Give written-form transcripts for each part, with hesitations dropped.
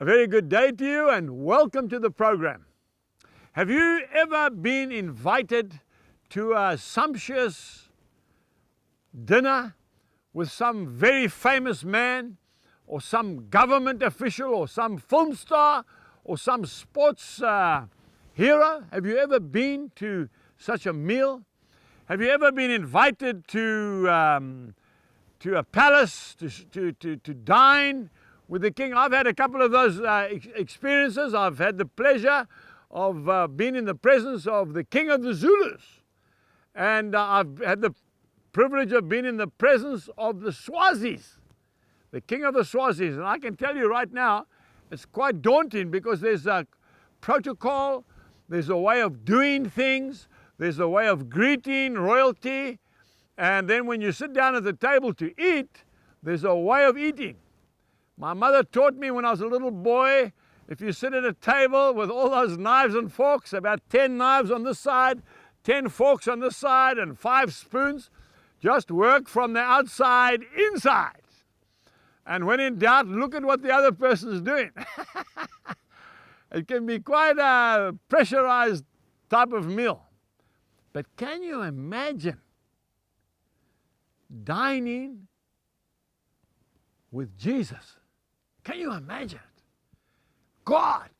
A very good day to you and welcome to the program. Have you ever been invited to a sumptuous dinner with some very famous man or some government official or some film star or some sports hero? Have you ever been to such a meal? Have you ever been invited to a palace to dine with the king? I've had a couple of those experiences. I've had the pleasure of being in the presence of the king of the Zulus, and I've had the privilege of being in the presence of the Swazis, the king of the Swazis. And I can tell you right now, it's quite daunting because there's a protocol, there's a way of doing things, there's a way of greeting royalty, and then when you sit down at the table to eat, there's a way of eating. My mother taught me when I was a little boy, if you sit at a table with all those knives and forks, about 10 knives on this side, 10 forks on this side, and 5 spoons, just work from the outside inside. And when in doubt, look at what the other person is doing. It can be quite a pressurized type of meal. But can you imagine dining with Jesus? Can you imagine it? God,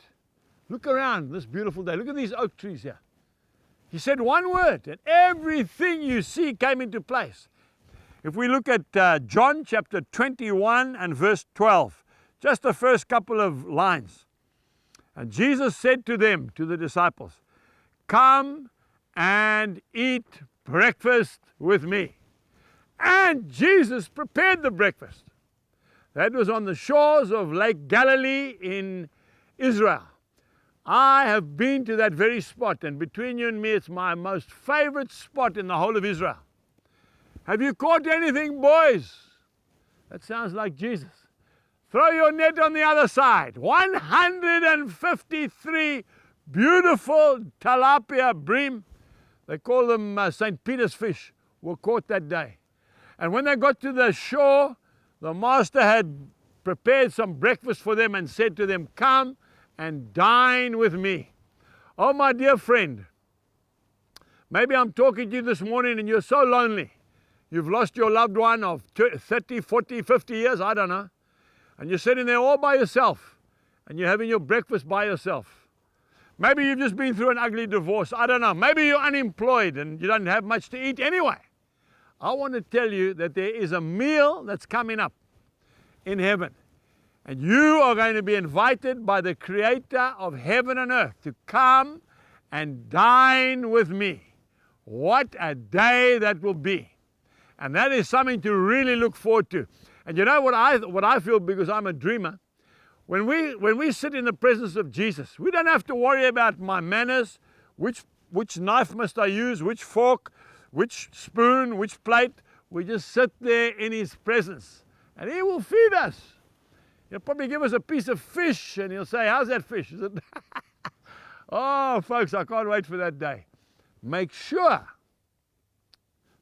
look around this beautiful day. Look at these oak trees here. He said one word and everything you see came into place. If we look at John chapter 21 and verse 12, just the first couple of lines. And Jesus said to them, to the disciples, "Come and eat breakfast with me." And Jesus prepared the breakfast. That was on the shores of Lake Galilee in Israel. I have been to that very spot, and between you and me, it's my most favorite spot in the whole of Israel. Have you caught anything, boys? That sounds like Jesus. Throw your net on the other side. 153 beautiful tilapia bream, they call them St. Peter's fish, were caught that day. And when they got to the shore, the master had prepared some breakfast for them and said to them, "Come and dine with me." Oh, my dear friend, maybe I'm talking to you this morning and you're so lonely. You've lost your loved one of 30, 40, 50 years, I don't know. And you're sitting there all by yourself and you're having your breakfast by yourself. Maybe you've just been through an ugly divorce, I don't know. Maybe you're unemployed and you don't have much to eat anyway. I want to tell you that there is a meal that's coming up in heaven. And you are going to be invited by the Creator of heaven and earth to come and dine with me. What a day that will be. And that is something to really look forward to. And you know what I feel, because I'm a dreamer? When we sit in the presence of Jesus, we don't have to worry about my manners, which knife must I use, which fork, which spoon, which plate. We just sit there in His presence and He will feed us. He'll probably give us a piece of fish and He'll say, "How's that fish?" Is it? Oh, folks, I can't wait for that day. Make sure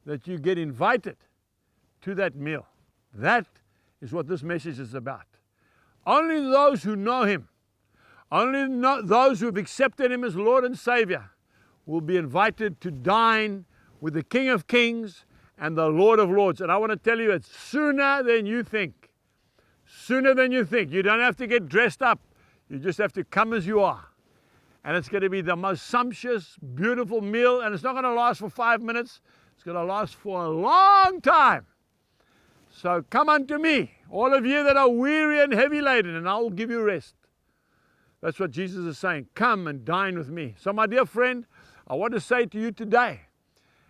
that you get invited to that meal. That is what this message is about. Only those who know Him, only those who have accepted Him as Lord and Savior will be invited to dine with the King of Kings and the Lord of Lords. And I want to tell you, it's sooner than you think. Sooner than you think. You don't have to get dressed up. You just have to come as you are. And it's going to be the most sumptuous, beautiful meal. And it's not going to last for 5 minutes. It's going to last for a long time. So come unto me, all of you that are weary and heavy laden, and I will give you rest. That's what Jesus is saying. Come and dine with me. So my dear friend, I want to say to you today,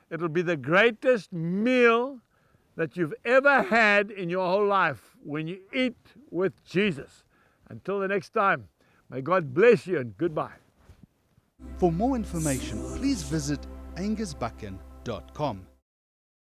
it'll be the greatest meal that you've ever had in your whole life when you eat with Jesus. Until the next time, may God bless you and goodbye. For more information, please visit angusbuchan.com.